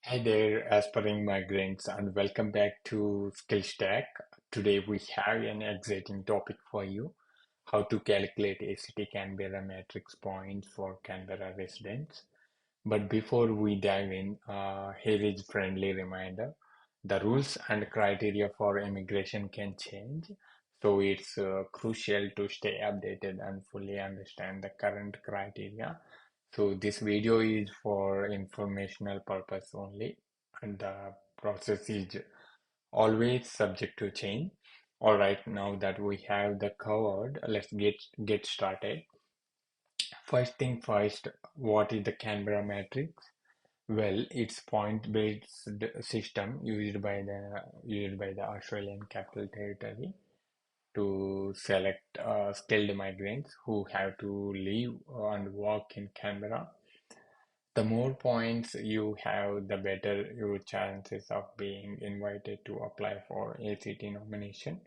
Hi there, aspiring migrants, and welcome back to Skillstack. Today we have an exciting topic for you: how to calculate ACT Canberra Matrix points for Canberra residents. But before we dive in, here is a friendly reminder: the rules and criteria for immigration can change, so it's crucial to stay updated and fully understand the current criteria. So this video is for informational purpose only, and the process is always subject to change. All right, now that we have the covered, let's get started. First thing first, what is the Canberra matrix? Well, it's point-based system used by the Australian Capital Territory to select skilled migrants who have to live and work in Canberra. The more points you have, the better your chances of being invited to apply for ACT nomination.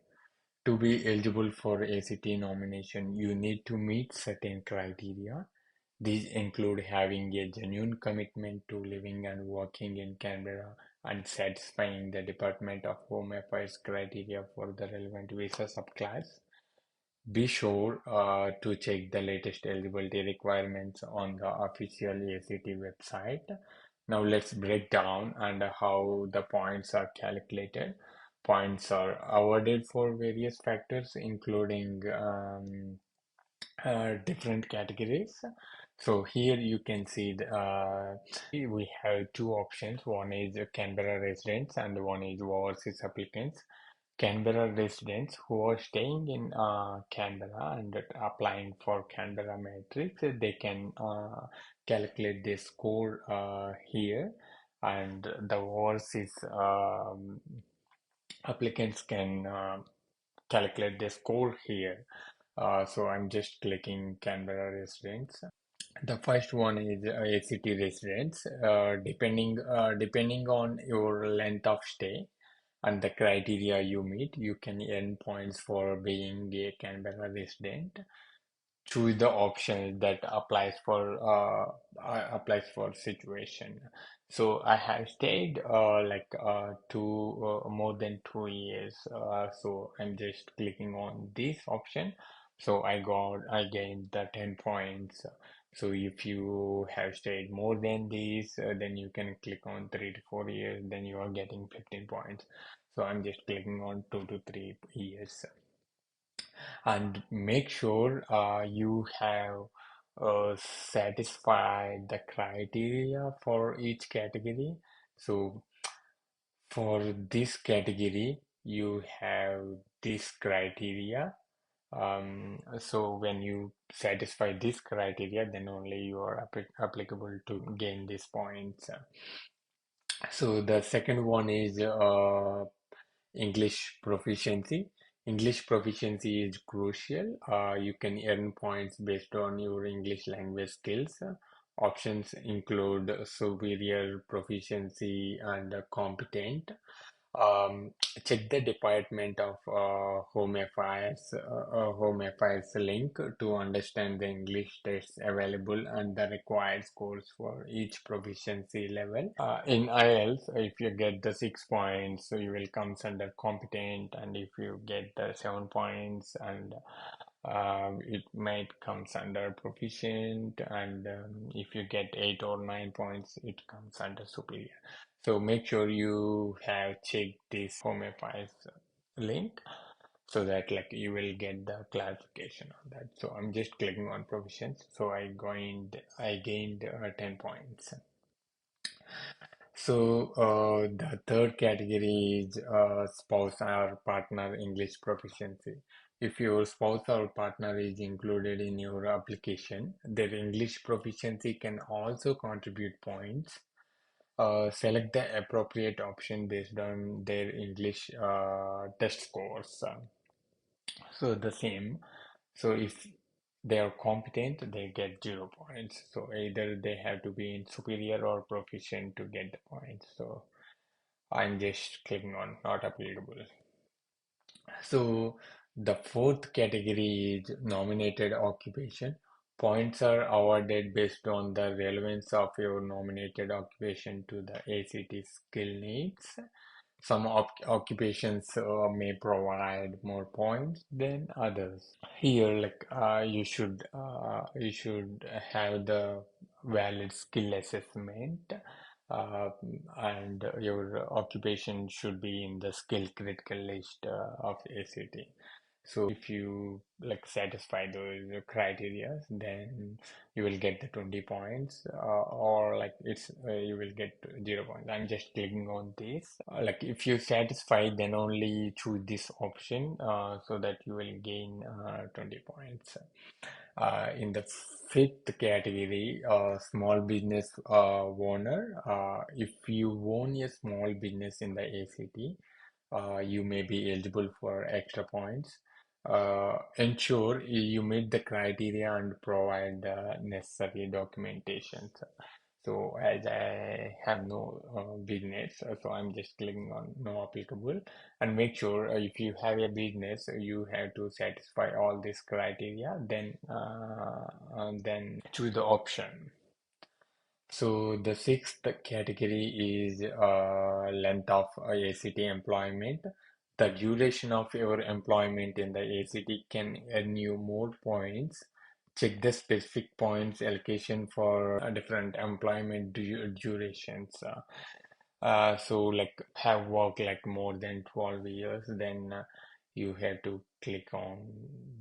To be eligible for ACT nomination, you need to meet certain criteria. These include having a genuine commitment to living and working in Canberra and satisfying the Department of Home Affairs criteria for the relevant visa subclass. Be sure to check the latest eligibility requirements on the official ACT website. Now let's break down and how the points are calculated. Points are awarded for various factors, including different categories. So here you can see we have two options. One is Canberra residents and one is overseas applicants. Canberra residents who are staying in Canberra and applying for Canberra Matrix, they can calculate their score here, and the overseas applicants can calculate their score here. So I'm just clicking Canberra residents. The first one is ACT residents. Depending on your length of stay and the criteria you meet, you can earn points for being a Canberra resident. Choose the option that applies for situation. So I have stayed more than 2 years. So I'm just clicking on this option. So I gained the 10 points. So if you have stayed more than this, then you can click on 3 to 4 years, then you are getting 15 points. So I'm just clicking on 2 to 3 years, and make sure you have satisfied the criteria for each category. So for this category, you have this criteria. So when you satisfy this criteria, then only you are applicable to gain these points. So the second one is English proficiency. English proficiency is crucial. You can earn points based on your English language skills. Options include superior proficiency and competent. Um, Check the Department of Home Affairs link to understand the English tests available and the required scores for each proficiency level. In IELTS, if you get the 6 points, so you will comes under competent, and if you get the 7 points, and it might comes under proficient, and if you get 8 or 9 points, it comes under superior. So make sure you have checked this Home Affairs link so that you will get the clarification on that. So I'm just clicking on provisions. So I gained 10 points. So the third category is spouse or partner English proficiency. If your spouse or partner is included in your application, their English proficiency can also contribute points. Select the appropriate option based on their English test scores. So the same. So if they are competent, they get 0 points. So either they have to be in superior or proficient to get the points. So I'm just clicking on not applicable. So the fourth category is nominated occupation. Points are awarded based on the relevance of your nominated occupation to the ACT skill needs. Some occupations may provide more points than others. Here, like you should have the valid skill assessment, uh, and your occupation should be in the skill critical list of ACT. So if you like satisfy those criteria, then you will get the 20 points, or like you will get 0 points. I'm just clicking on this. Like if you satisfy, then only choose this option, so that you will gain 20 points. In the fifth category, small business owner. If you own a small business in the ACT, you may be eligible for extra points. Ensure you meet the criteria and provide the necessary documentation. So as I have no business, so I'm just clicking on no applicable, and make sure if you have a business, you have to satisfy all these criteria, then choose the option. So the sixth category is length of ACT employment. The duration of your employment in the ACT can earn you more points. Check the specific points allocation for different employment durations. So like have worked like more than 12 years, then you have to click on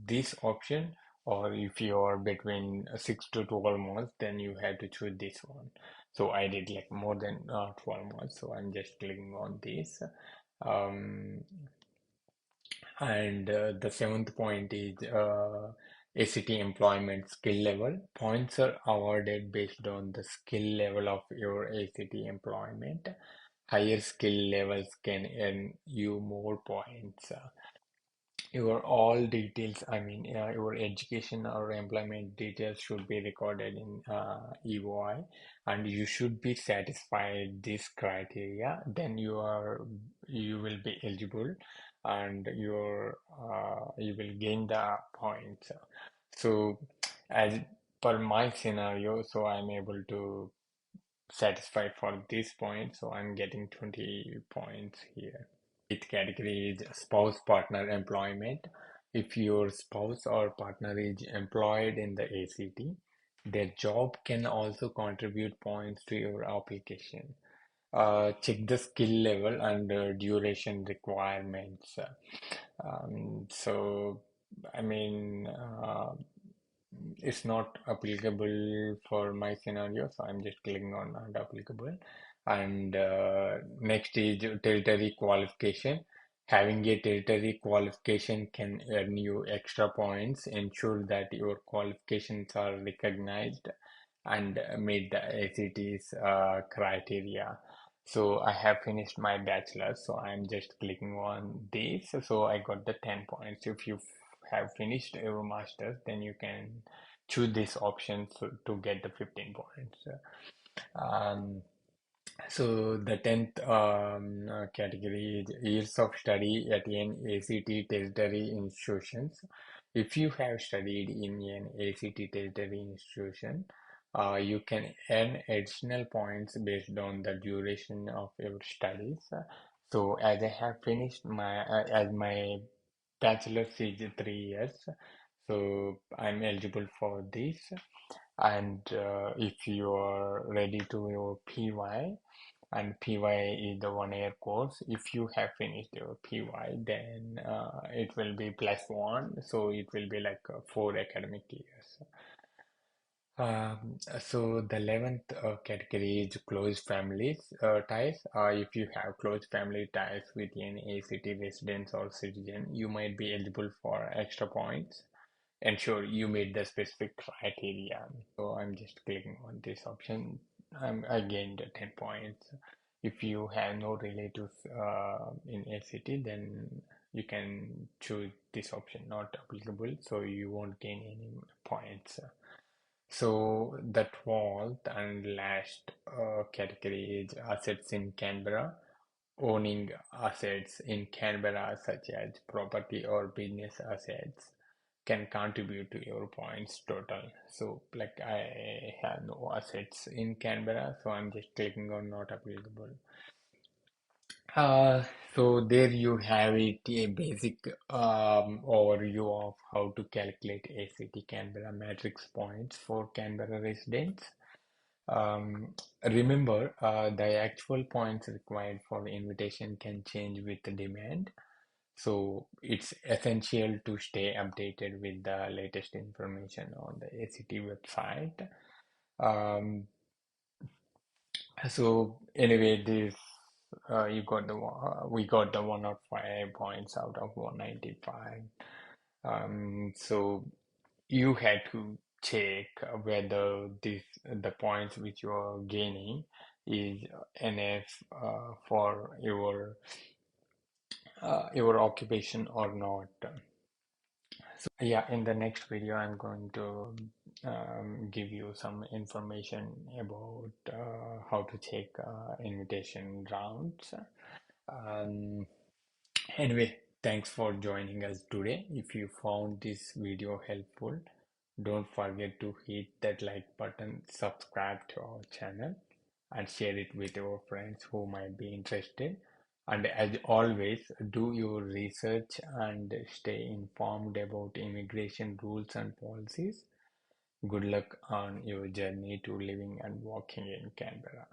this option, or if you're between 6 to 12 months, then you have to choose this one. So I did like more than 12 months, so I'm just clicking on this. Um, and the seventh point is ACT employment skill level. Points are awarded based on the skill level of your ACT employment. Higher skill levels can earn you more points. Your all details, I mean, your education or employment details should be recorded in EOI, and you should be satisfied this criteria. Then you will be eligible, and you will gain the points. So, as per my scenario, so I'm able to satisfy for this point, so I'm getting 20 points here. Eighth category is spouse partner employment. If your spouse or partner is employed in the ACT, their job can also contribute points to your application. Check the skill level and duration requirements. So, I mean, it's not applicable for my scenario, so I'm just clicking on not applicable. And next is territory qualification. Having a territory qualification can earn you extra points. Ensure that your qualifications are recognized and meet the ACT's criteria. So I have finished my bachelor's, so I'm just clicking on this. So I got the 10 points. If you have finished your master's, then you can choose this option to get the 15 points. Um, so the 10th category is years of study at an ACT territory institutions. If you have studied in an ACT territory institution, you can earn additional points based on the duration of your studies. So as I have finished as my bachelor's is 3 years, so I'm eligible for this. And if you are ready to your PY, and PY is the 1 year course. If you have finished your PY, then it will be +1, so it will be like 4 academic years. So the 11th category is close families ties. If you have close family ties with any ACT residents or citizen, you might be eligible for extra points. Ensure you meet the specific criteria. So I'm just clicking on this option. I gained 10 points. If you have no relatives in ACT, then you can choose this option, not applicable, so you won't gain any points. So the 12th and last category is assets in Canberra. Owning assets in Canberra, such as property or business assets. can contribute to your points total. So like I have no assets in Canberra, so I'm just clicking on not applicable. Uh, so there you have it, a basic overview of how to calculate ACT Canberra matrix points for Canberra residents. Um, Remember, the actual points required for invitation can change with the demand. So it's essential to stay updated with the latest information on the ACT website. Um, so anyway, this you got the we got the 105 points out of 195. So you had to check whether the points which you are gaining is enough for your occupation or not. So yeah, in the next video, I'm going to give you some information about how to check invitation rounds. Um, Anyway, thanks for joining us today. If you found this video helpful, don't forget to hit that like button, subscribe to our channel, and share it with your friends who might be interested. And as always, do your research and stay informed about immigration rules and policies. Good luck on your journey to living and working in Canberra.